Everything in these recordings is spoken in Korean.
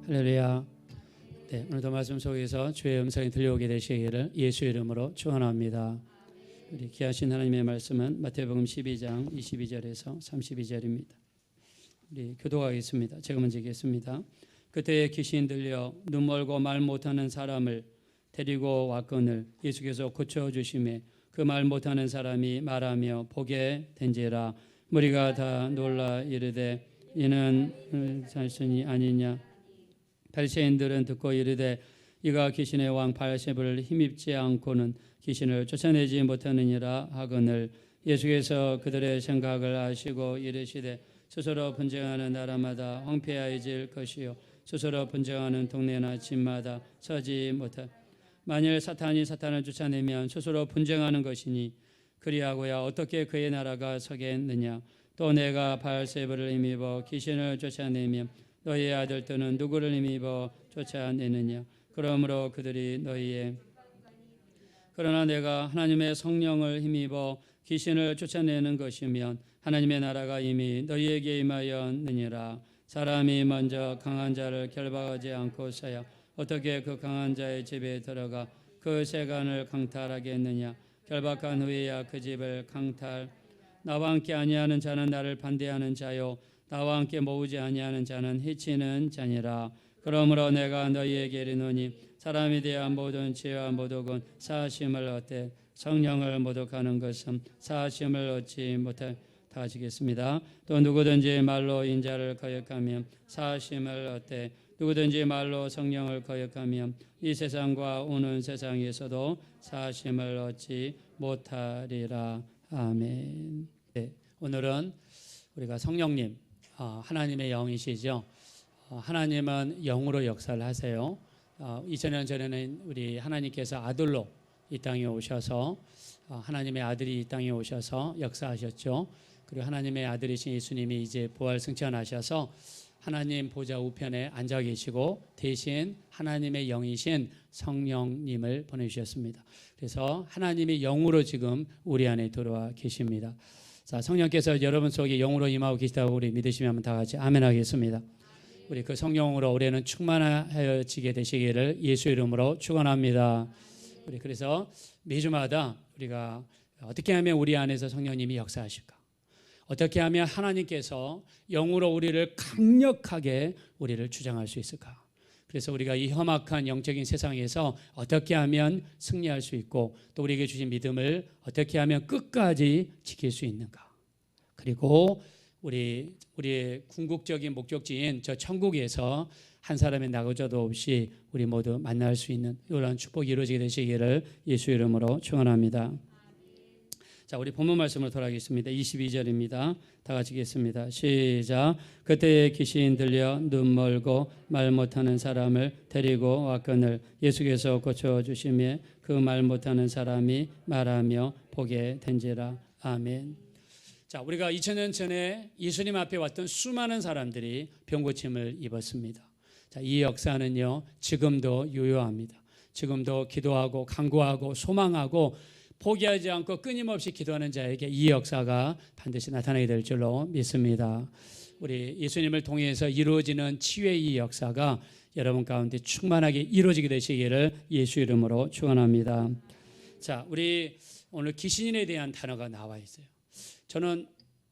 할렐루야. 네, 오늘도 말씀 속에서 주의 음성이 들려오게 되시기를 예수의 이름으로 축원합니다. 우리 귀하신 하나님의 말씀은 마태복음 12장 22절에서 32절입니다. 우리 교독하겠습니다. 제가 먼저 읽겠습니다. 그때에 귀신 들려 눈 멀고 말 못하는 사람을 데리고 왔거늘 예수께서 고쳐주심에 그 말 못하는 사람이 말하며 보게 된지라. 무리가 다 놀라 이르되 이는 자신이 아니냐. 바리새인들은 듣고 이르되 이가 귀신의 왕 바알세불을 힘입지 않고는 귀신을 쫓아내지 못하느니라 하거늘 예수께서 그들의 생각을 아시고 이르시되 스스로 분쟁하는 나라마다 황폐해질 것이요 스스로 분쟁하는 동네나 집마다 서지 못할. 만일 사탄이 사탄을 쫓아내면 스스로 분쟁하는 것이니 그리하고야 어떻게 그의 나라가 서겠느냐. 또 내가 바알세불을 힘입어 귀신을 쫓아내면 너희의 아들들은 누구를 힘입어 쫓아내느냐. 그러므로 그들이 그러나 내가 하나님의 성령을 힘입어 귀신을 쫓아내는 것이면 하나님의 나라가 이미 너희에게 임하였느니라. 사람이 먼저 강한 자를 결박하지 않고서야 어떻게 그 강한 자의 집에 들어가 그 세간을 강탈하겠느냐. 결박한 후에야 그 집을 강탈. 나와 함께 아니하는 자는 나를 반대하는 자요 나와 함께 모으지 아니하는 자는 해치는 자니라. 그러므로 내가 너희에게 이르노니 사람에 대한 모든 죄와 모독은 사하심을 얻되 성령을 모독하는 것은 사하심을 얻지 못할. 다 하시겠습니다. 또 누구든지 말로 인자를 거역하면 사하심을 얻되 누구든지 말로 성령을 거역하면 이 세상과 오는 세상에서도 사하심을 얻지 못하리라. 아멘. 네, 오늘은 우리가 성령님 하나님의 영이시죠. 하나님은 영으로 역사를 하세요. 2000년 전에는 우리 하나님께서 아들로 이 땅에 오셔서 하나님의 아들이 이 땅에 오셔서 역사하셨죠. 그리고 하나님의 아들이신 예수님이 이제 부활 승천하셔서 하나님 보좌 우편에 앉아 계시고 대신 하나님의 영이신 성령님을 보내주셨습니다. 그래서 하나님의 영으로 지금 우리 안에 들어와 계십니다. 자, 성령께서 여러분 속에 영으로 임하고 계시다고 우리 믿으시면 다 같이 아멘 하겠습니다. 우리 그 성령으로 올해는 충만하여지게 되시기를 예수 이름으로 축원합니다. 우리 그래서 매주마다 우리가 어떻게 하면 우리 안에서 성령님이 역사하실까? 어떻게 하면 하나님께서 영으로 우리를 강력하게 우리를 주장할 수 있을까? 그래서 우리가 이 험악한 영적인 세상에서 어떻게 하면 승리할 수 있고 또 우리에게 주신 믿음을 어떻게 하면 끝까지 지킬 수 있는가? 그리고 우리의 궁극적인 목적지인 저 천국에서 한 사람의 나고자도 없이 우리 모두 만날 수 있는 이런 축복이 이루어지게 되시기를 예수 이름으로 축원합니다. 자, 우리 본문 말씀으로 돌아가겠습니다. 22절입니다. 다 같이 읽겠습니다. 시작. 그때에 귀신 들려 눈 멀고 말 못하는 사람을 데리고 왔거늘 예수께서 고쳐주시며 그 말 못하는 사람이 말하며 보게 된지라. 아멘. 자, 우리가 2000년 전에 예수님 앞에 왔던 수많은 사람들이 병고침을 입었습니다. 자, 이 역사는요 지금도 유효합니다. 지금도 기도하고 간구하고 소망하고 포기하지 않고 끊임없이 기도하는 자에게 이 역사가 반드시 나타나게 될 줄로 믿습니다. 우리 예수님을 통해서 이루어지는 치유의 이 역사가 여러분 가운데 충만하게 이루어지게 되시기를 예수 이름으로 축원합니다. 자, 우리 오늘 귀신에 대한 단어가 나와 있어요. 저는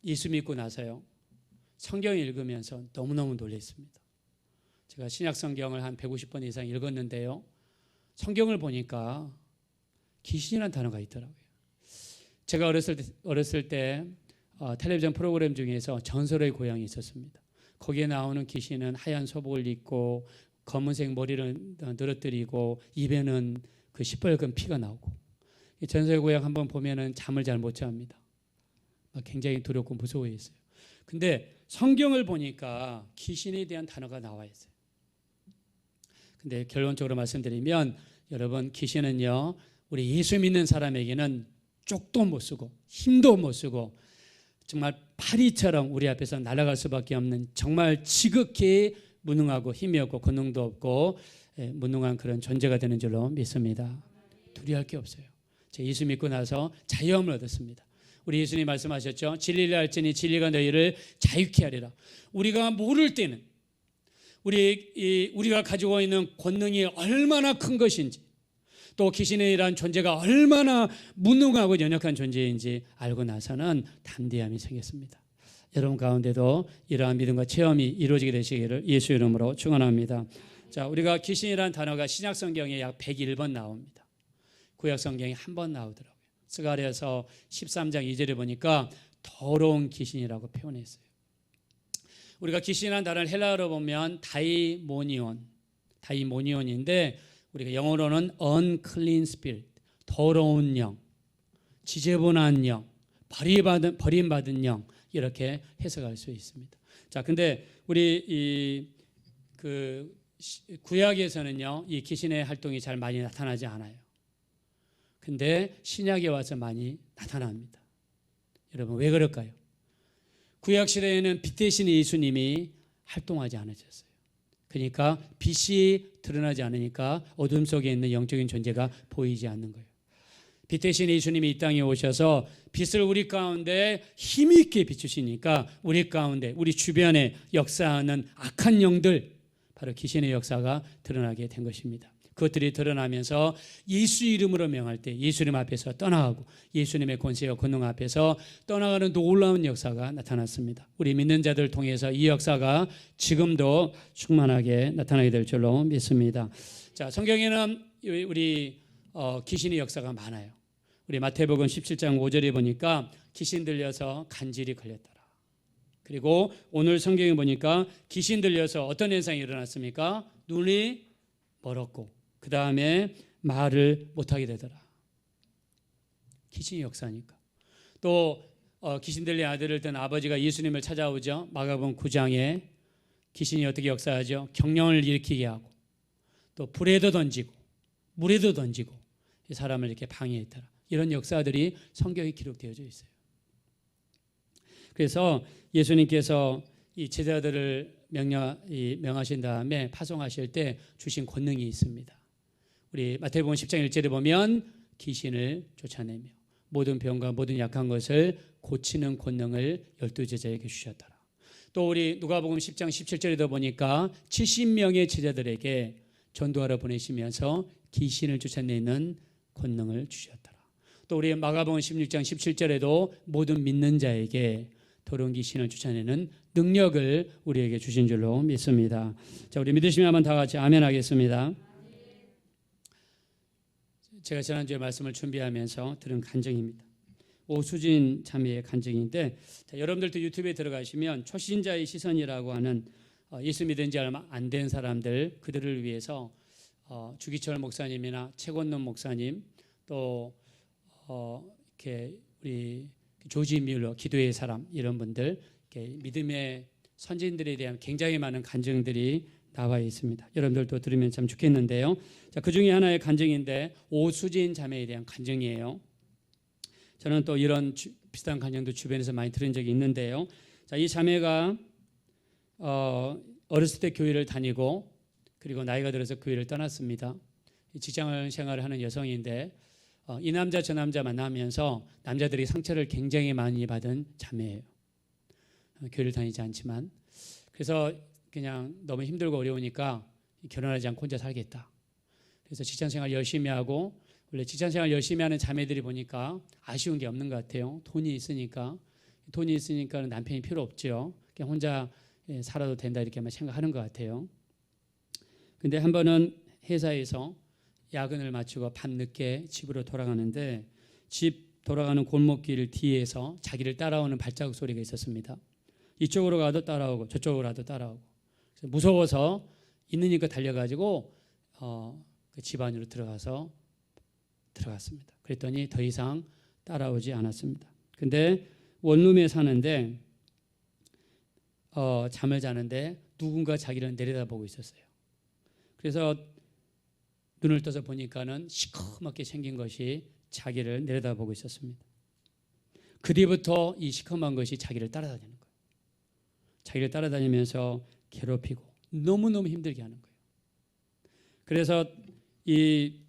예수 믿고 나서요 성경을 읽으면서 너무너무 놀랐습니다. 제가 신약 성경을 한 150번 이상 읽었는데요, 성경을 보니까 귀신이라는 단어가 있더라고요. 제가 어렸을 때 텔레비전 프로그램 중에서 전설의 고향이 있었습니다. 거기에 나오는 귀신은 하얀 소복을 입고 검은색 머리를 늘어뜨리고 입에는 그 시뻘건 피가 나오고, 이 전설의 고향 한번 보면은 잠을 잘 못 잡니다. 굉장히 두렵고 무서워했어요. 근데 성경을 보니까 귀신에 대한 단어가 나와 있어요. 근데 결론적으로 말씀드리면 여러분, 귀신은요 우리 예수 믿는 사람에게는 쪽도 못 쓰고 힘도 못 쓰고 정말 파리처럼 우리 앞에서 날아갈 수밖에 없는 정말 지극히 무능하고 힘이 없고 권능도 없고 무능한 그런 존재가 되는 줄로 믿습니다. 두려워할 게 없어요. 제가 예수 믿고 나서 자유함을 얻었습니다. 우리 예수님 말씀하셨죠. 진리를 알지니 진리가 너희를 자유케 하리라. 우리가 모를 때는 우리가 가지고 있는 권능이 얼마나 큰 것인지, 또 귀신이란 존재가 얼마나 무능하고 연약한 존재인지 알고 나서는 담대함이 생겼습니다. 여러분 가운데도 이러한 믿음과 체험이 이루어지게 되시기를 예수 이름으로 축원합니다. 자, 우리가 귀신이란 단어가 신약 성경에 약 101번 나옵니다. 구약 성경에 한 번 나오더라고요. 스가랴서 13장 2절에 보니까 더러운 귀신이라고 표현했어요. 우리가 귀신이란 단어를 헬라어로 보면 다이모니온인데 우리가 영어로는 unclean spirit, 더러운 영, 지저분한 영, 버림받은 영, 이렇게 해석할 수 있습니다. 자, 근데 우리 구약에서는요, 이 귀신의 활동이 잘 많이 나타나지 않아요. 근데 신약에 와서 많이 나타납니다. 여러분 왜 그럴까요? 구약 시대에는 빛 대신 예수님이 활동하지 않으셨어요. 그러니까 빛이 드러나지 않으니까 어둠 속에 있는 영적인 존재가 보이지 않는 거예요. 빛 대신 예수님이 이 땅에 오셔서 빛을 우리 가운데 힘있게 비추시니까 우리 가운데, 우리 주변에 역사하는 악한 영들, 바로 귀신의 역사가 드러나게 된 것입니다. 그것들이 드러나면서 예수 이름으로 명할 때 예수님 앞에서 떠나가고 예수님의 권세와 권능 앞에서 떠나가는 놀라운 역사가 나타났습니다. 우리 믿는 자들 통해서 이 역사가 지금도 충만하게 나타나게 될 줄로 믿습니다. 자, 성경에는 우리 귀신의 역사가 많아요. 우리 마태복음 17장 5절에 보니까 귀신 들려서 간질이 걸렸더라. 그리고 오늘 성경에 보니까 귀신 들려서 어떤 현상이 일어났습니까? 눈이 멀었고 그 다음에 말을 못하게 되더라. 귀신의 역사니까. 또 귀신 들린 아들을 든 아버지가 예수님을 찾아오죠. 마가복음 9장에 귀신이 어떻게 역사하죠? 경련을 일으키게 하고 또 불에도 던지고 물에도 던지고 이 사람을 이렇게 방해했더라. 이런 역사들이 성경에 기록되어져 있어요. 그래서 예수님께서 이 제자들을 명하신 다음에 파송하실 때 주신 권능이 있습니다. 우리 마태복음 10장 1절에 보면 귀신을 쫓아내며 모든 병과 모든 약한 것을 고치는 권능을 12제자에게 주셨더라. 또 우리 누가복음 10장 17절에도 보니까 70명의 제자들에게 전도하러 보내시면서 귀신을 쫓아내는 권능을 주셨더라. 또 우리 마가복음 16장 17절에도 모든 믿는 자에게 더러운 귀신을 쫓아내는 능력을 우리에게 주신 줄로 믿습니다. 자, 우리 믿으시면 한번 다 같이 아멘 하겠습니다. 제가 지난주에 말씀을 준비하면서 들은 간증입니다. 오수진 자매의 간증인데, 자, 여러분들도 유튜브에 들어가시면 초신자의 시선이라고 하는 예수 믿은 지 얼마 안 된 사람들, 그들을 위해서 주기철 목사님이나 최권능 목사님, 또 이렇게 우리 조지 뮬러 기도의 사람, 이런 분들, 이렇게 믿음의 선진들에 대한 굉장히 많은 간증들이 나와 있습니다. 여러분들도 들으면 참 좋겠는데요. 자, 그 중에 하나의 간증인데 오수진 자매에 대한 간증이에요. 저는 또 이런 비슷한 간증도 주변에서 많이 들은 적이 있는데요. 자, 이 자매가 어렸을 때 교회를 다니고 그리고 나이가 들어서 교회를 떠났습니다. 직장 생활을 하는 여성인데 이 남자 저 남자 만나면서 남자들이 상처를 굉장히 많이 받은 자매예요. 교회를 다니지 않지만. 그래서 그냥 너무 힘들고 어려우니까 결혼하지 않고 혼자 살겠다. 그래서 직장생활 열심히 하고, 원래 직장생활 열심히 하는 자매들이 보니까 아쉬운 게 없는 것 같아요. 돈이 있으니까 남편이 필요 없죠. 그냥 혼자 살아도 된다 이렇게 생각하는 것 같아요. 근데 한 번은 회사에서 야근을 마치고 밤늦게 집으로 돌아가는데 집 돌아가는 골목길 뒤에서 자기를 따라오는 발자국 소리가 있었습니다. 이쪽으로 가도 따라오고 저쪽으로 가도 따라오고, 무서워서 있으니까 달려가지고 그 집 안으로 들어갔습니다. 그랬더니 더 이상 따라오지 않았습니다. 근데 원룸에 사는데 잠을 자는데 누군가 자기를 내려다보고 있었어요. 그래서 눈을 떠서 보니까는 시커멓게 생긴 것이 자기를 내려다보고 있었습니다. 그 뒤부터 이 시커먼 것이 자기를 따라다니는 거예요. 자기를 따라다니면서 괴롭히고 너무너무 힘들게 하는 거예요. 그래서 이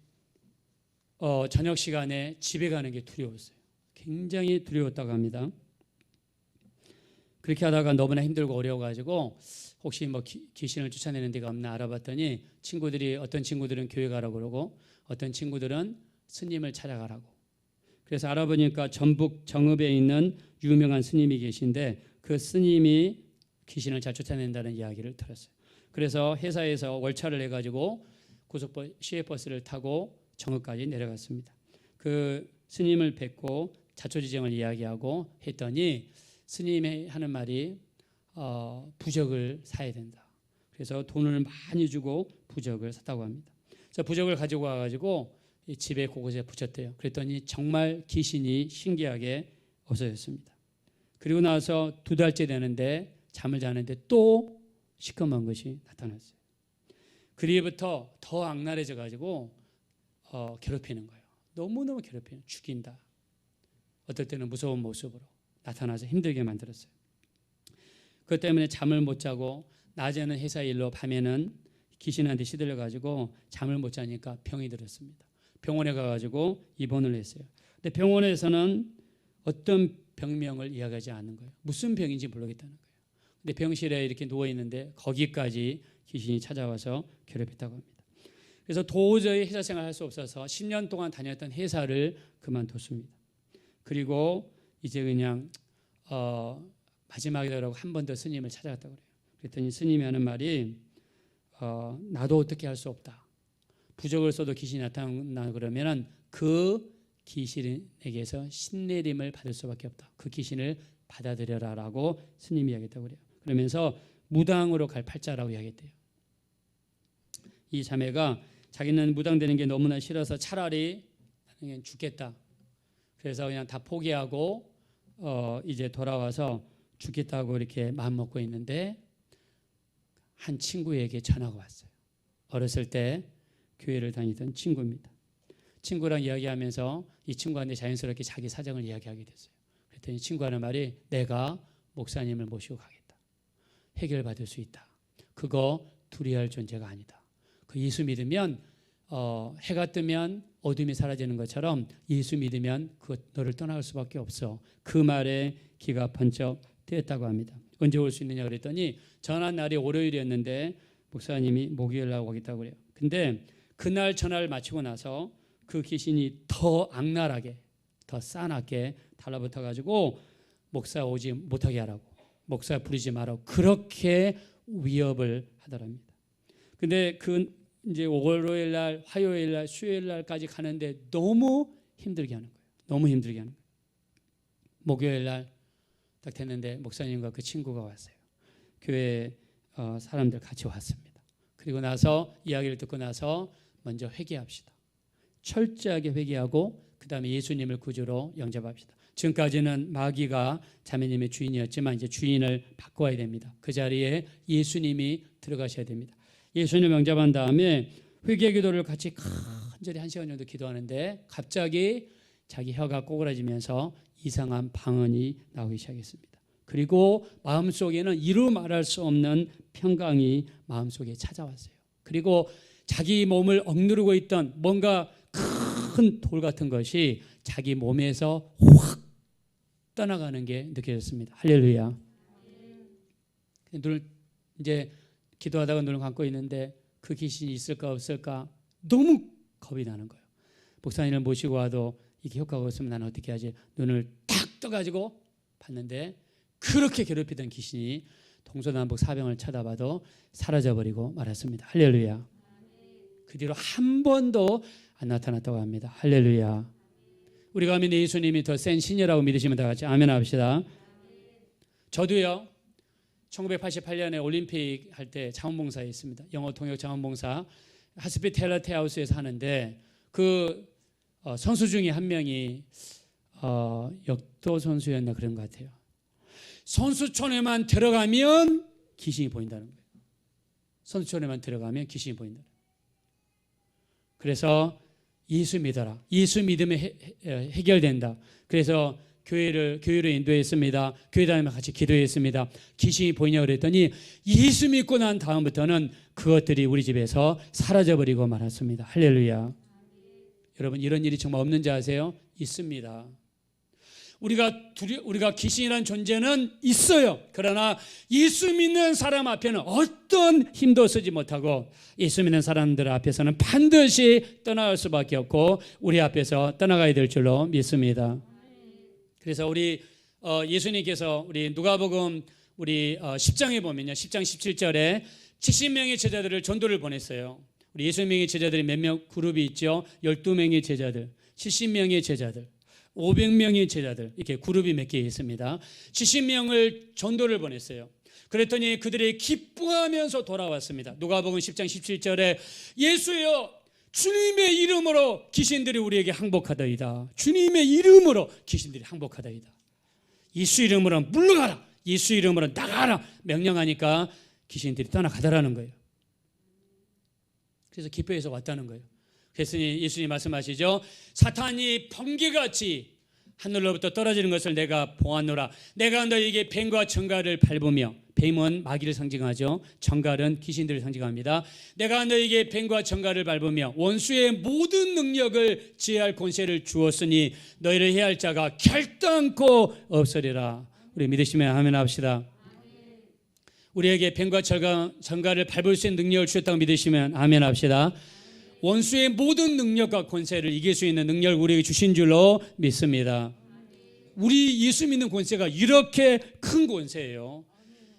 저녁 시간에 집에 가는 게 두려웠어요. 굉장히 두려웠다고 합니다. 그렇게 하다가 너무나 힘들고 어려워가지고 혹시 뭐 귀신을 쫓아내는 데가 없나 알아봤더니 어떤 친구들은 교회 가라고 그러고 어떤 친구들은 스님을 찾아가라고. 그래서 알아보니까 전북 정읍에 있는 유명한 스님이 계신데 그 스님이 귀신을 잘 쫓아낸다는 이야기를 들었어요. 그래서 회사에서 월차를 내가지고 시외버스를 타고 정읍까지 내려갔습니다. 그 스님을 뵙고 자초지정을 이야기하고 했더니 스님이 하는 말이 부적을 사야 된다. 그래서 돈을 많이 주고 부적을 샀다고 합니다. 그래서 부적을 가지고 와가지고 집에 곳곳에 붙였대요. 그랬더니 정말 귀신이 신기하게 없어졌습니다. 그리고 나서 2달째 되는데 잠을 자는데 또 시커먼 것이 나타났어요. 그리부터 더 악랄해져 가지고 괴롭히는 거예요. 너무너무 괴롭히는, 죽인다. 어떨 때는 무서운 모습으로 나타나서 힘들게 만들었어요. 그것 때문에 잠을 못 자고 낮에는 회사 일로 밤에는 귀신한테 시들려 가지고 잠을 못 자니까 병이 들었습니다. 병원에 가가지고 입원을 했어요. 근데 병원에서는 어떤 병명을 이야기하지 않는 거예요. 무슨 병인지 모르겠다는 거예요. 근데 병실에 이렇게 누워 있는데 거기까지 귀신이 찾아와서 괴롭혔다고 합니다. 그래서 도저히 회사 생활을 할 수 없어서 10년 동안 다녔던 회사를 그만뒀습니다. 그리고 이제 그냥 마지막이라고 한 번 더 스님을 찾아갔다고 그래요. 그랬더니 스님이 하는 말이 나도 어떻게 할 수 없다. 부적을 써도 귀신이 나타나 그러면은 그 귀신에게서 신내림을 받을 수밖에 없다. 그 귀신을 받아들여라라고 스님이 이야기했다고 그래요. 그러면서 무당으로 갈 팔자라고 이야기했대요. 이 자매가 자기는 무당되는 게 너무나 싫어서 차라리 그냥 죽겠다. 그래서 그냥 다 포기하고 이제 돌아와서 죽겠다고 이렇게 마음 먹고 있는데 한 친구에게 전화가 왔어요. 어렸을 때 교회를 다니던 친구입니다. 친구랑 이야기하면서 이 친구한테 자연스럽게 자기 사정을 이야기하게 됐어요. 그랬더니 친구하는 말이 내가 목사님을 모시고 가겠다. 해결받을 수 있다. 그거 두려워할 존재가 아니다. 그 예수 믿으면 해가 뜨면 어둠이 사라지는 것처럼 예수 믿으면 너를 떠나갈 수밖에 없어. 그 말에 귀가 번쩍 뜨였다고 합니다. 언제 올 수 있느냐 그랬더니 전한 날이 월요일이었는데 목사님이 목요일 날 오겠다고 그래요. 근데 그날 전화를 마치고 나서 그 귀신이 더 악랄하게 더 싸납게 달라붙어 가지고 목사 오지 못하게 하라고, 목사 부르지 말라고 그렇게 위협을 하더랍니다. 근데 이제 월요일 날, 화요일 날, 수요일 날까지 가는데 너무 힘들게 하는 거예요. 너무 힘들게 하는 거예요. 목요일 날 딱 됐는데 목사님과 그 친구가 왔어요. 교회 사람들 같이 왔습니다. 그리고 나서 이야기를 듣고 나서 먼저 회개합시다. 철저하게 회개하고 그 다음에 예수님을 구주로 영접합시다. 지금까지는 마귀가 자매님의 주인이었지만 이제 주인을 바꿔야 됩니다. 그 자리에 예수님이 들어가셔야 됩니다. 예수님 영접한 다음에 회개 기도를 같이 간절히 1시간 정도 기도하는데 갑자기 자기 혀가 꼬그라지면서 이상한 방언이 나오기 시작했습니다. 그리고 마음속에는 이루 말할 수 없는 평강이 마음속에 찾아왔어요. 그리고 자기 몸을 억누르고 있던 뭔가 큰 돌 같은 것이 자기 몸에서 확 떠나가는 게 느껴졌습니다. 할렐루야. 눈을 이제 기도하다가 눈을 감고 있는데 그 귀신이 있을까 없을까 너무 겁이 나는 거예요. 목사님을 모시고 와도 이게 효과가 없으면 나는 어떻게 하지? 눈을 탁 떠가지고 봤는데 그렇게 괴롭히던 귀신이 동서남북 사방을 쳐다봐도 사라져버리고 말았습니다. 할렐루야. 그 뒤로 한 번도 안 나타났다고 합니다. 할렐루야. 우리가 믿는 예수님이 더 센 신이라고 믿으시면 다 같이 아멘 합시다. 저도요. 1988년에 올림픽 할 때 자원봉사에 있습니다. 영어 통역 자원봉사 하스피텔리티 하우스에서 하는데 그 선수 중에 한 명이 역도 선수였나 그런 것 같아요. 선수촌에만 들어가면 귀신이 보인다는 거예요. 선수촌에만 들어가면 귀신이 보인다. 그래서 예수 믿어라. 예수 믿으면 해결된다. 그래서 교회를 인도했습니다. 교회 다니면 같이 기도했습니다. 귀신이 보이냐고 그랬더니 예수 믿고 난 다음부터는 그것들이 우리 집에서 사라져버리고 말았습니다. 할렐루야. 여러분 이런 일이 정말 없는지 아세요? 있습니다. 우리가 귀신이라는 존재는 있어요. 그러나 예수 믿는 사람 앞에는 어떤 힘도 쓰지 못하고 예수 믿는 사람들 앞에서는 반드시 떠나갈 수밖에 없고 우리 앞에서 떠나가야 될 줄로 믿습니다. 그래서 우리 예수님께서 우리 누가복음 우리 10장에 보면요, 10장 17절에 70명의 제자들을 전도를 보냈어요. 우리 예수님의 제자들이 몇 명 그룹이 있죠. 12명의 제자들, 70명의 제자들, 500명의 제자들, 이렇게 그룹이 몇 개 있습니다. 70명을 전도를 보냈어요. 그랬더니 그들이 기뻐하면서 돌아왔습니다. 누가복음 10장 17절에 예수여 주님의 이름으로 귀신들이 우리에게 항복하더이다. 주님의 이름으로 귀신들이 항복하더이다. 예수 이름으로 물러가라, 예수 이름으로 나가라 명령하니까 귀신들이 떠나가더라는 거예요. 그래서 기뻐해서 왔다는 거예요. 그래서 예수님 말씀하시죠. 사탄이 번개같이 하늘로부터 떨어지는 것을 내가 보았노라. 내가 너에게 뱀과 정갈을 밟으며, 뱀은 마귀를 상징하죠. 정갈은 귀신들을 상징합니다. 내가 너에게 뱀과 정갈을 밟으며 원수의 모든 능력을 제할 권세를 주었으니 너희를 해할 자가 결단코 없으리라. 우리 믿으시면 아멘 합시다. 우리에게 뱀과 정갈을 밟을 수 있는 능력을 주셨다고 믿으시면 아멘 합시다. 원수의 모든 능력과 권세를 이길 수 있는 능력을 우리에게 주신 줄로 믿습니다. 우리 예수 믿는 권세가 이렇게 큰 권세예요.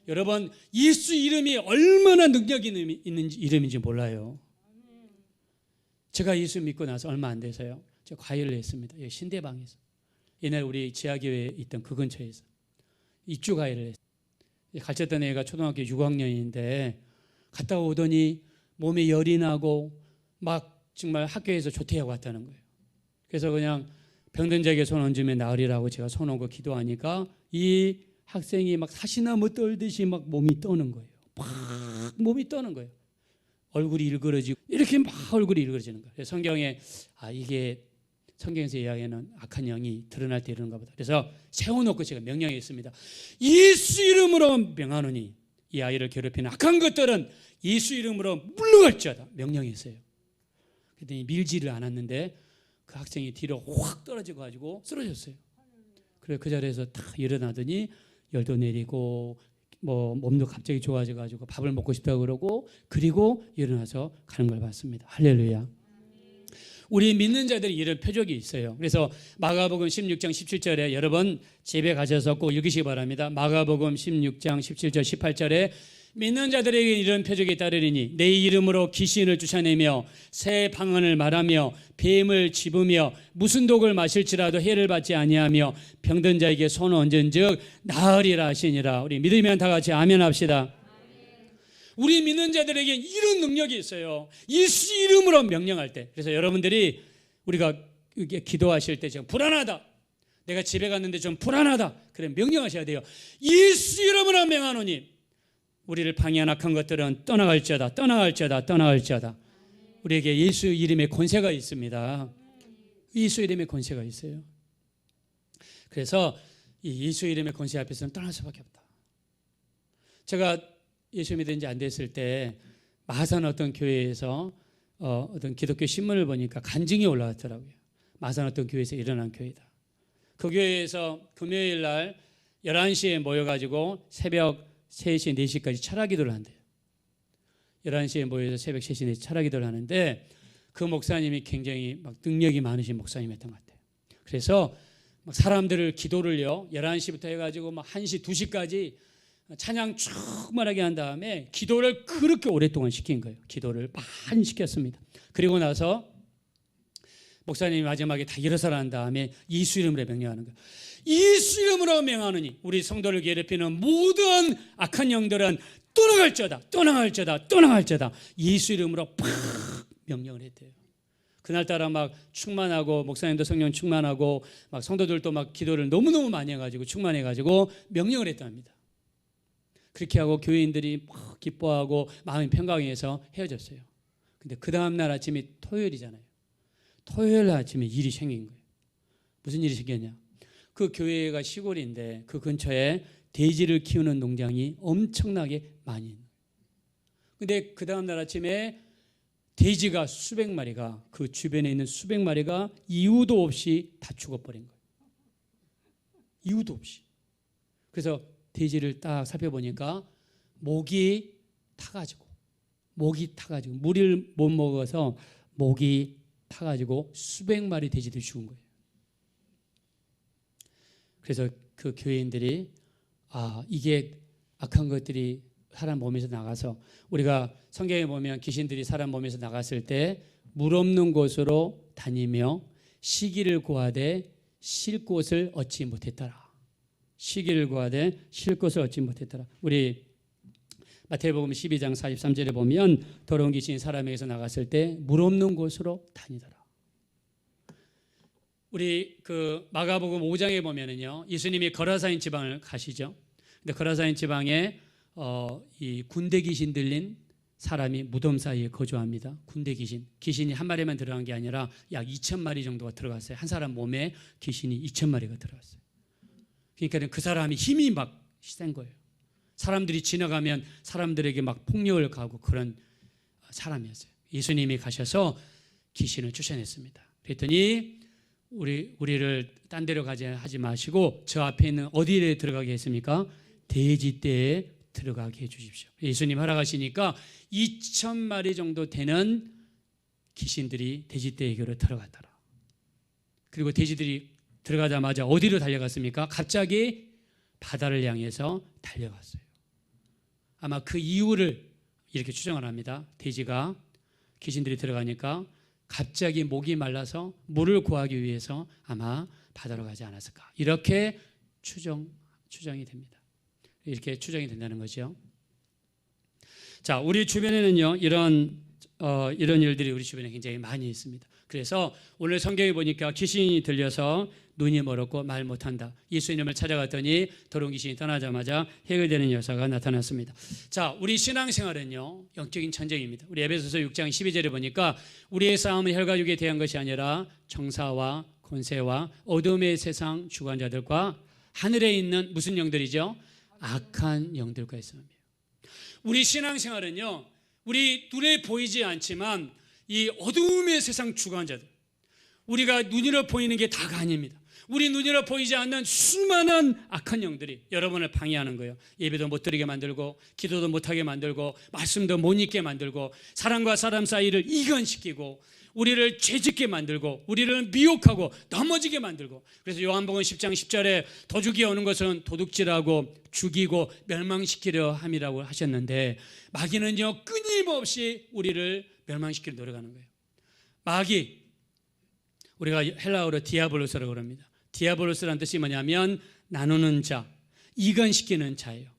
여러분, 예수 이름이 얼마나 능력이 있는 이름인지 몰라요. 제가 예수 믿고 나서 얼마 안 돼서요, 제가 과외를 했습니다. 여기 신대방에서. 옛날 우리 지하교회에 있던 그 근처에서 입주 과외를 했어요. 가르쳤던 애가 초등학교 6학년인데 갔다 오더니 몸에 열이 나고 막 정말 학교에서 조퇴하고 왔다는 거예요. 그래서 그냥 병든 자에게 손 얹으면 나으리라고 제가 손 얹고 기도하니까 이 학생이 막 사시나무 떨듯이 막 몸이 떠는 거예요. 막 몸이 떠는 거예요. 얼굴이 일그러지고 이렇게 막 얼굴이 일그러지는 거예요. 성경에 이게 성경에서 이야기하는 악한 영이 드러날 때 이러는가 보다. 그래서 세워놓고 제가 명령했습니다. 예수 이름으로 명하노니 이 아이를 괴롭히는 악한 것들은 예수 이름으로 물러갈지어다 명령했어요. 그랬더니 밀지를 않았는데 그 학생이 뒤로 확 떨어져 가지고 쓰러졌어요. 그래 그 자리에서 딱 일어나더니 열도 내리고 뭐 몸도 갑자기 좋아져 가지고 밥을 먹고 싶다고 그러고 그리고 일어나서 가는 걸 봤습니다. 할렐루야. 우리 믿는 자들이 이런 표적이 있어요. 그래서 마가복음 16장 17절에 여러분 집에 가셔서 꼭 읽으시기 바랍니다. 마가복음 16장 17절 18절에 믿는 자들에게 이런 표적이 따르리니 내 이름으로 귀신을 쫓아내며 새 방언을 말하며 뱀을 집으며 무슨 독을 마실지라도 해를 받지 아니하며 병든 자에게 손을 얹은즉 나으리라 하시니라. 우리 믿으면 다 같이 아멘 합시다. 우리 믿는 자들에게 이런 능력이 있어요. 예수 이름으로 명령할 때. 그래서 여러분들이 우리가 기도하실 때 지금 불안하다, 내가 집에 갔는데 좀 불안하다, 그래 명령하셔야 돼요. 예수 이름으로 명하노니 우리를 방해한 악한 것들은 떠나갈지어다, 떠나갈지어다, 떠나갈지어다. 우리에게 예수 이름의 권세가 있습니다. 예수 이름의 권세가 있어요. 그래서 이 예수 이름의 권세 앞에서는 떠날 수밖에 없다. 제가 예수 믿은 지 안 됐을 때 마산 어떤 교회에서 어떤 기독교 신문을 보니까 간증이 올라왔더라고요. 마산 어떤 교회에서 일어난 교회다. 그 교회에서 금요일 날 11시에 모여가지고 새벽 3시, 4시까지 철학기도를 한대요. 11시에 모여서 새벽 3시, 4시 철학기도를 하는데 그 목사님이 굉장히 막 능력이 많으신 목사님이었던 것 같아요. 그래서 막 사람들을 기도를요 11시부터 해가지고 막 1시, 2시까지 찬양 충만하게 한 다음에 기도를 그렇게 오랫동안 시킨 거예요. 기도를 많이 시켰습니다. 그리고 나서 목사님이 마지막에 다 일어서란 다음에 예수 이름으로 명령하는 거예요. 예수 이름으로 명하노니 우리 성도를 괴롭히는 모든 악한 영들은 떠나갈지어다, 떠나갈지어다, 떠나갈지어다. 예수 이름으로 팍 명령을 했대요. 그날따라 막 충만하고 목사님도 성령 충만하고 막 성도들도 막 기도를 너무너무 많이 해가지고 충만해가지고 명령을 했답니다. 그렇게 하고 교인들이 막 기뻐하고 마음이 평강해서 헤어졌어요. 근데 그 다음날 아침이 토요일이잖아요. 토요일 아침에 일이 생긴 거예요. 무슨 일이 생겼냐? 그 교회가 시골인데 그 근처에 돼지를 키우는 농장이 엄청나게 많이 있는 거예요. 근데 그 다음날 아침에 돼지가 수백 마리가 그 주변에 있는 수백 마리가 이유도 없이 다 죽어버린 거예요. 이유도 없이. 그래서 돼지를 딱 살펴보니까 목이 타가지고 물을 못 먹어서 목이 타가지고 수백 마리 돼지들이 죽은 거예요. 그래서 그 교인들이 이게 악한 것들이 사람 몸에서 나가서, 우리가 성경에 보면 귀신들이 사람 몸에서 나갔을 때 물 없는 곳으로 다니며 시기를 구하되 쉴 곳을 얻지 못했더라. 시기를 구하되 쉴 곳을 얻지 못했더라. 우리 마태복음 12장 43절에 보면 더러운 귀신이 사람에게서 나갔을 때 물 없는 곳으로 다니더라. 우리 그 마가복음 5장에 보면은요, 예수님이 거라사인 지방을 가시죠. 근데 거라사인 지방에 이 군대 귀신 들린 사람이 무덤 사이에 거주합니다. 군대 귀신이 한 마리만 들어간 게 아니라 약 2,000마리 정도가 들어갔어요. 한 사람 몸에 귀신이 2,000마리가 들어갔어요. 그러니까 그 사람이 힘이 막 센 거예요. 사람들이 지나가면 사람들에게 막 폭력을 가하고 그런 사람이었어요. 예수님이 가셔서 귀신을 쫓아냈습니다. 그랬더니 우리를 딴 데로 가지 하지 마시고 저 앞에 있는 어디에 들어가게 했습니까? 돼지떼에 들어가게 해주십시오. 예수님 허락하시니까 2,000마리 정도 되는 귀신들이 돼지떼에게로 들어갔더라. 그리고 돼지들이 들어가자마자 어디로 달려갔습니까? 갑자기 바다를 향해서 달려갔어요. 아마 그 이유를 이렇게 추정을 합니다. 돼지가 귀신들이 들어가니까 갑자기 목이 말라서 물을 구하기 위해서 아마 바다로 가지 않았을까, 이렇게 추정이 됩니다. 이렇게 추정이 된다는 거죠. 자, 우리 주변에는요 이런 일들이 우리 주변에 굉장히 많이 있습니다. 그래서 오늘 성경에 보니까 귀신이 들려서 눈이 멀었고 말 못한다. 예수님을 찾아갔더니 더러운 귀신이 떠나자마자 해결되는 여사가 나타났습니다. 자, 우리 신앙생활은요 영적인 전쟁입니다. 우리 에베소서 6장 12절에 보니까 우리의 싸움은 혈과 육에 대한 것이 아니라 정사와 권세와 어둠의 세상 주관자들과 하늘에 있는 무슨 영들이죠? 악한 영들과의 싸움이에요. 우리 신앙생활은요 우리 눈에 보이지 않지만 이 어둠의 세상 주관자들, 우리가 눈으로 보이는 게 다가 아닙니다. 우리 눈으로 보이지 않는 수많은 악한 영들이 여러분을 방해하는 거예요. 예배도 못 드리게 만들고 기도도 못하게 만들고 말씀도 못 읽게 만들고 사람과 사람 사이를 이간시키고 우리를 죄짓게 만들고 우리를 미혹하고 넘어지게 만들고. 그래서 요한복음 10장 10절에 도둑이 오는 것은 도둑질하고 죽이고 멸망시키려 함이라고 하셨는데, 마귀는요 끊임없이 우리를 멸망시키려 노력하는 거예요. 마귀, 우리가 헬라어로 디아볼로스라고 합니다. 디아볼로스라는 뜻이 뭐냐면 나누는 자, 이간시키는 자예요.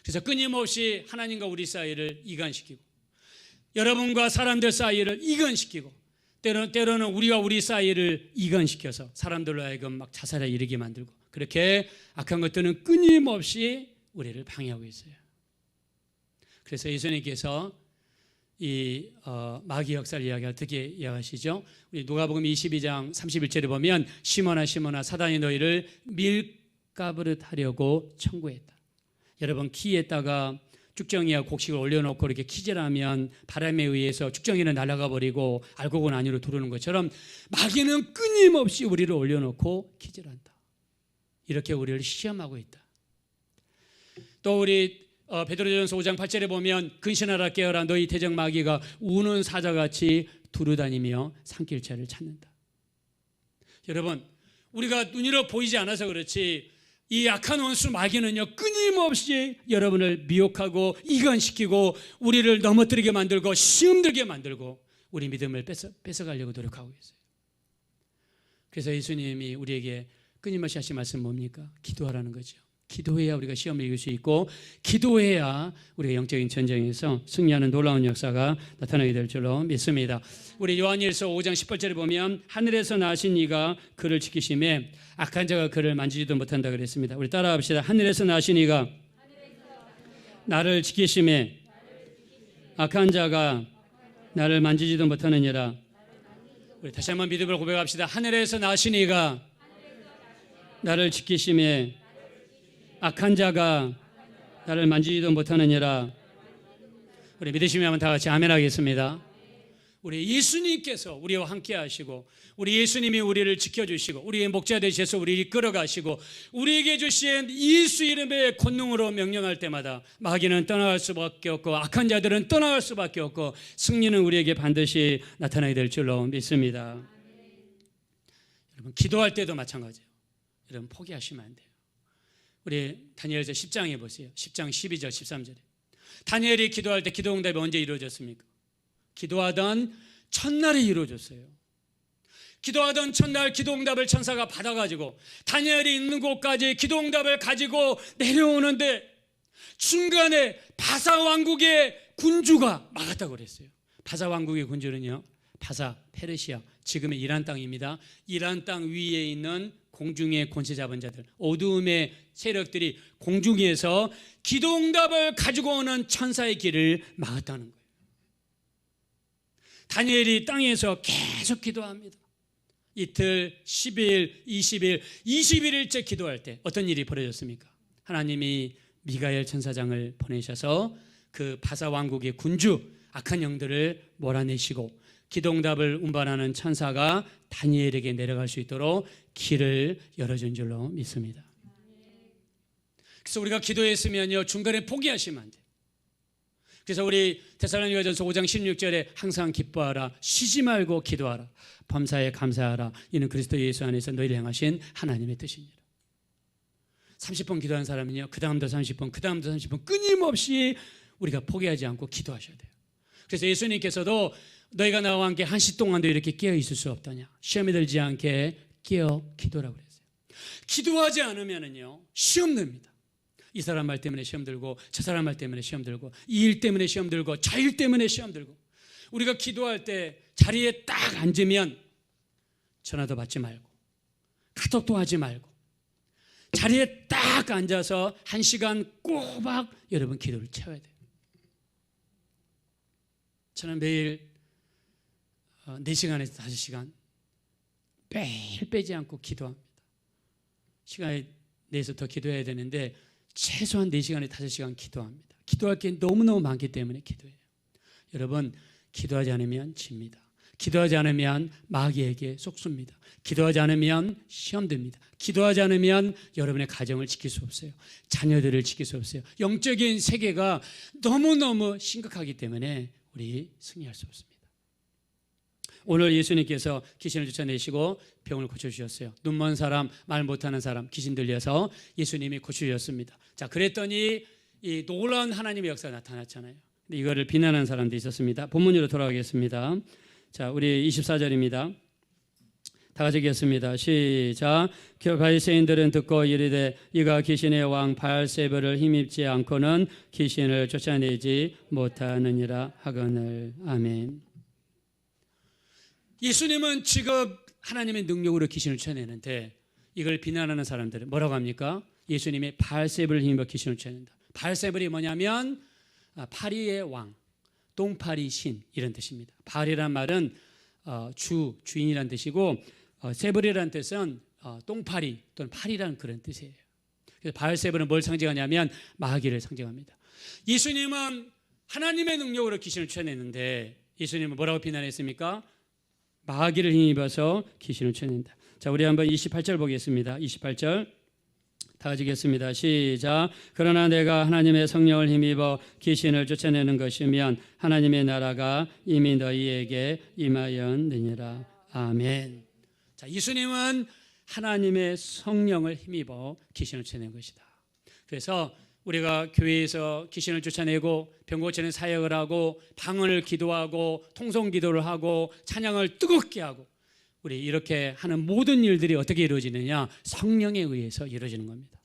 그래서 끊임없이 하나님과 우리 사이를 이간시키고 여러분과 사람들 사이를 이간시키고 때로는 우리와 우리 사이를 이간시켜서 사람들로 하여금 막 자살에 이르게 만들고, 그렇게 악한 것들은 끊임없이 우리를 방해하고 있어요. 그래서 예수님께서 이 마귀 역사를 어떻게 이야기하시죠? 우리 누가복음 22장 31절에 보면 시몬아 사단이 너희를 밀가부릇 하려고 청구했다. 여러분, 키에다가 쭉정이와 곡식을 올려놓고 이렇게 키질하면 바람에 의해서 쭉정이는 날아가 버리고 알곡은 안으로 들어오는 것처럼 마귀는 끊임없이 우리를 올려놓고 키질한다. 이렇게 우리를 시험하고 있다. 또 우리 베드로전서 5장 8절에 보면 근신하라 깨어라 너희 대적 마귀가 우는 사자같이 두루다니며 산길자를 찾는다. 여러분, 우리가 눈으로 보이지 않아서 그렇지 이 악한 원수 마귀는요 끊임없이 여러분을 미혹하고 이간시키고 우리를 넘어뜨리게 만들고 시험 들게 만들고 우리 믿음을 뺏어가려고 노력하고 있어요. 그래서 예수님이 우리에게 끊임없이 하신 말씀 뭡니까? 기도하라는 거죠. 기도해야 우리가 시험을 이길 수 있고 기도해야 우리가 영적인 전쟁에서 승리하는 놀라운 역사가 나타나게 될 줄로 믿습니다. 우리 요한일서 5장 10절에 보면 하늘에서 나신 이가 그를 지키심에 악한 자가 그를 만지지도 못한다 그랬습니다. 우리 따라합시다. 하늘에서 나신 이가 나를 지키심에 악한 자가 나를 만지지도 못하느니라. 우리 다시 한번 믿음을 고백합시다. 하늘에서 나신 이가 나를 지키심에 악한 자가 나를 만지지도 못하느니라. 우리 믿으시면 다 같이 아멘 하겠습니다. 우리 예수님께서 우리와 함께 하시고 우리 예수님이 우리를 지켜주시고 우리의 목자 되셔서 우리를 이끌어가시고 우리에게 주신 예수 이름의 권능으로 명령할 때마다 마귀는 떠나갈 수밖에 없고 악한 자들은 떠나갈 수밖에 없고 승리는 우리에게 반드시 나타나게 될 줄로 믿습니다. 여러분 기도할 때도 마찬가지예요. 여러분 포기하시면 안 돼요. 우리 다니엘서 10장에 보세요. 10장 12절 13절에 다니엘이 기도할 때 기도 응답이 언제 이루어졌습니까? 기도하던 첫날에 이루어졌어요. 기도하던 첫날 기도 응답을 천사가 받아가지고 다니엘이 있는 곳까지 기도 응답을 가지고 내려오는데 중간에 바사 왕국의 군주가 막았다고 그랬어요. 바사 왕국의 군주는요, 바사 페르시아 지금의 이란 땅입니다. 이란 땅 위에 있는 공중의 권세 잡은 자들, 어두움의 세력들이 공중에서 기도 응답을 가지고 오는 천사의 길을 막았다는 거예요. 다니엘이 땅에서 계속 기도합니다. 이틀, 10일, 20일, 21일째 기도할 때 어떤 일이 벌어졌습니까? 하나님이 미가엘 천사장을 보내셔서 그 바사 왕국의 군주 악한 영들을 몰아내시고 기도응답을 운반하는 천사가 다니엘에게 내려갈 수 있도록 길을 열어준 줄로 믿습니다. 그래서 우리가 기도했으면요 중간에 포기하시면 안 돼요. 그래서 우리 데살로니가전서 5장 16절에 항상 기뻐하라, 쉬지 말고 기도하라, 범사에 감사하라, 이는 그리스도 예수 안에서 너희를 향하신 하나님의 뜻이니라. 30분 기도한 사람은요 그 다음도 30분, 그 다음도 30분 끊임없이 우리가 포기하지 않고 기도하셔야 돼요. 그래서 예수님께서도 너희가 나와 함께 한시 동안도 이렇게 깨어 있을 수 없다냐, 시험에 들지 않게 깨어 기도라고 그랬어요. 기도하지 않으면은요 시험 듭니다. 이 사람 말 때문에 시험 들고 저 사람 말 때문에 시험 들고 이 일 때문에 시험 들고 저 일 때문에 시험 들고. 우리가 기도할 때 자리에 딱 앉으면 전화도 받지 말고 카톡도 하지 말고 자리에 딱 앉아서 1시간 꼬박 여러분 기도를 채워야 돼요. 저는 매일 4시간에서 5시간 매일 빼지 않고 기도합니다. 시간을 내서 더 기도해야 되는데 최소한 4시간에 5시간 기도합니다. 기도할 게 너무너무 많기 때문에 기도해요. 여러분 기도하지 않으면 집니다. 기도하지 않으면 마귀에게 속습니다. 기도하지 않으면 시험됩니다. 기도하지 않으면 여러분의 가정을 지킬 수 없어요. 자녀들을 지킬 수 없어요. 영적인 세계가 너무너무 심각하기 때문에 우리 승리할 수 없습니다. 오늘 예수님께서 귀신을 쫓아내시고 병을 고쳐주셨어요. 눈먼 사람, 말 못하는 사람, 귀신 들려서 예수님이 고쳐주셨습니다. 자, 그랬더니 이 놀라운 하나님의 역사가 나타났잖아요. 근데 이거를 비난하는 사람도 있었습니다. 본문으로 돌아가겠습니다. 자, 우리 24절입니다. 다 같이 읽겠습니다. 시작. 바리새인들은 듣고 이르되 이가 귀신의 왕 바알세불을 힘입지 않고는 귀신을 쫓아내지 못하느니라 하거늘. 아멘. 예수님은 지금 하나님의 능력으로 귀신을 쫓아내는데 이걸 비난하는 사람들은 뭐라고 합니까? 예수님이 바알세불을 힘입어 귀신을 쫓아낸다. 바알세불이 뭐냐면 파리의 왕, 똥파리 신 이런 뜻입니다. 바알이란 말은 주인이란 뜻이고 세불이라는 뜻은 똥파리 또는 파리라는 그런 뜻이에요. 그래서 바알세불은 뭘 상징하냐면 마귀를 상징합니다. 예수님은 하나님의 능력으로 귀신을 쫓아내는데 예수님은 뭐라고 비난했습니까? 마귀를 힘입어서 귀신을 쫓아낸다. 자, 우리 한번 28절 보겠습니다. 28절 다 같이 읽겠습니다. 시작. 그러나 내가 하나님의 성령을 힘입어 귀신을 쫓아내는 것이면 하나님의 나라가 이미 너희에게 임하였느니라. 아멘. 자, 예수님은 하나님의 성령을 힘입어 귀신을 쫓아낸 것이다. 그래서 우리가 교회에서 귀신을 쫓아내고 병 고치는 사역을 하고 방언을 기도하고 통성 기도를 하고 찬양을 뜨겁게 하고 우리 이렇게 하는 모든 일들이 어떻게 이루어지느냐? 성령에 의해서 이루어지는 겁니다.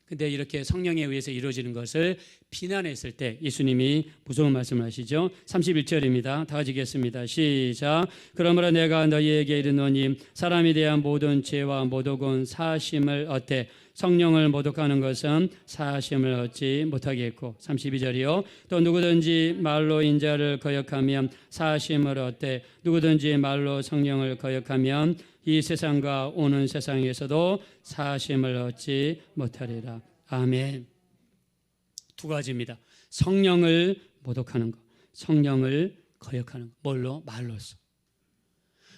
근데 이렇게 성령에 의해서 이루어지는 것을 비난했을 때 예수님이 무서운 말씀을 하시죠. 31절입니다. 다 같이 읽겠습니다. 시작. 그러므로 내가 너희에게 이르노니 사람에 대한 모든 죄와 모독은 사하심을 얻되 성령을 모독하는 것은 사하심을 얻지 못하겠고. 32절이요. 또 누구든지 말로 인자를 거역하면 사하심을 얻되 누구든지 말로 성령을 거역하면 이 세상과 오는 세상에서도 사하심을 얻지 못하리라. 아멘. 두 가지입니다. 성령을 모독하는 것, 성령을 거역하는 거. 뭘로? 말로써.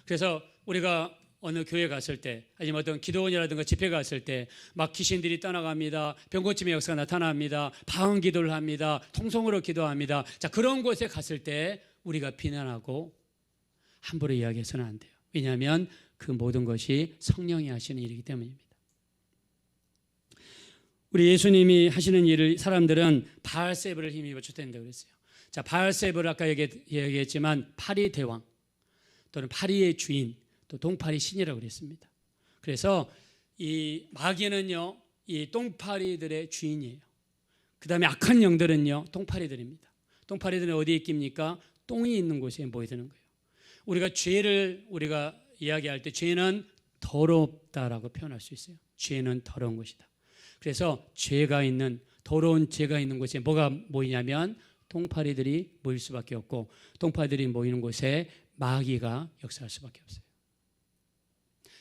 그래서 우리가 어느 교회 갔을 때 아니면 어떤 기도원이라든가 집회 갔을 때 막 귀신들이 떠나갑니다. 병고침의 역사가 나타납니다. 방언 기도를 합니다. 통성으로 기도합니다. 자, 그런 곳에 갔을 때 우리가 비난하고 함부로 이야기해서는 안 돼요. 왜냐하면 그 모든 것이 성령이 하시는 일이기 때문입니다. 우리 예수님이 하시는 일을 사람들은 바알세불을 힘입어 쫓아낸다고 그랬어요. 자, 바알세불 아까 얘기했지만 파리 대왕 또는 파리의 주인 또 동파리 신이라고 그랬습니다. 그래서 이 마귀는요, 이 똥파리들의 주인이에요. 그 다음에 악한 영들은요, 똥파리들입니다. 똥파리들은 어디에 있깁니까? 똥이 있는 곳에 모여드는 거예요. 우리가 죄를 우리가 이야기할 때 죄는 더럽다라고 표현할 수 있어요. 죄는 더러운 것이다. 그래서 죄가 있는 더러운 죄가 있는 곳에 뭐가 모이냐면 똥파리들이 모일 수밖에 없고 똥파리들이 모이는 곳에 마귀가 역사할 수밖에 없어요.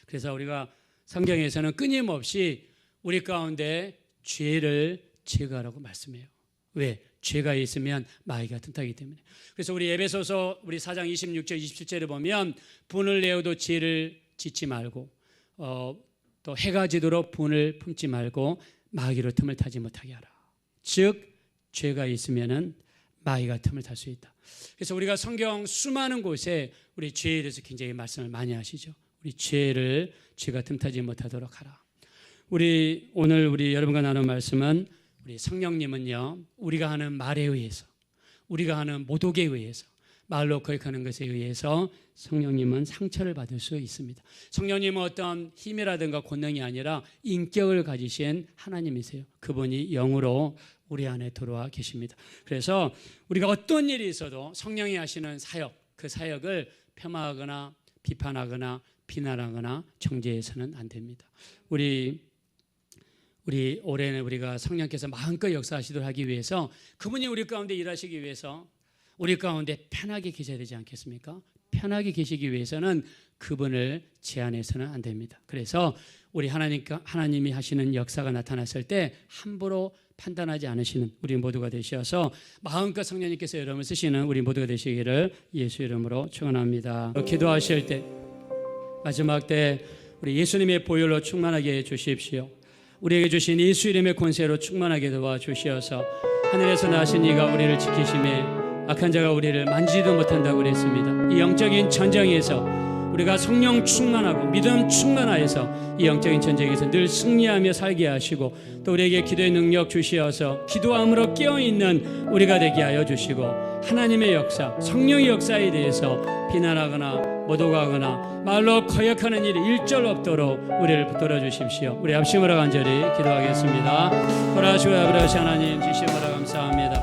그래서 우리가 성경에서는 끊임없이 우리 가운데 죄를 제거하라고 말씀해요. 왜? 죄가 있으면 마귀가 틈타기 때문에. 그래서 우리 에베소서 우리 4장 26절 27절에 보면 분을 내어도 죄를 짓지 말고 또 해가 지도록 분을 품지 말고 마귀로 틈을 타지 못하게 하라. 즉 죄가 있으면은 마귀가 틈을 탈 수 있다. 그래서 우리가 성경 수많은 곳에 우리 죄에 대해서 굉장히 말씀을 많이 하시죠. 우리 죄가 틈타지 못하도록 하라. 오늘 우리 여러분과 나눈 말씀은 우리 성령님은요, 우리가 하는 말에 의해서, 우리가 하는 모독에 의해서, 말로 거역하는 것에 의해서 성령님은 상처를 받을 수 있습니다. 성령님은 어떤 힘이라든가 권능이 아니라 인격을 가지신 하나님이세요. 그분이 영으로 우리 안에 들어와 계십니다. 그래서 우리가 어떤 일이 있어도 성령이 하시는 사역, 그 사역을 폄하하거나 비판하거나 비난하거나 정죄해서는 안 됩니다. 우리 올해는 우리가 성령께서 마음껏 역사하시도록 하기 위해서 그분이 우리 가운데 일하시기 위해서 우리 가운데 편하게 계셔야 되지 않겠습니까? 편하게 계시기 위해서는 그분을 제한해서는 안 됩니다. 그래서 우리 하나님이 하시는 역사가 나타났을 때 함부로 판단하지 않으시는 우리 모두가 되셔서 마음껏 성령님께서 여러분을 쓰시는 우리 모두가 되시기를 예수 이름으로 축원합니다. 기도하실 때 마지막 때 우리 예수님의 보혈로 충만하게 해 주십시오. 우리에게 주신 예수 이름의 권세로 충만하게 도와주시어서 하늘에서 나신 이가 우리를 지키심에 악한 자가 우리를 만지지도 못한다고 그랬습니다. 이 영적인 전쟁에서 우리가 성령 충만하고 믿음 충만하여서 이 영적인 전쟁에서 늘 승리하며 살게 하시고 또 우리에게 기도의 능력 주시어서 기도함으로 깨어있는 우리가 되게 하여 주시고 하나님의 역사, 성령의 역사에 대해서 비난하거나 모독하거나 말로 거역하는 일이 일절 없도록 우리를 붙들어 주십시오. 우리 합심으로 간절히 기도하겠습니다. 돌아가시고 아버지 하나님 주시므로 감사합니다.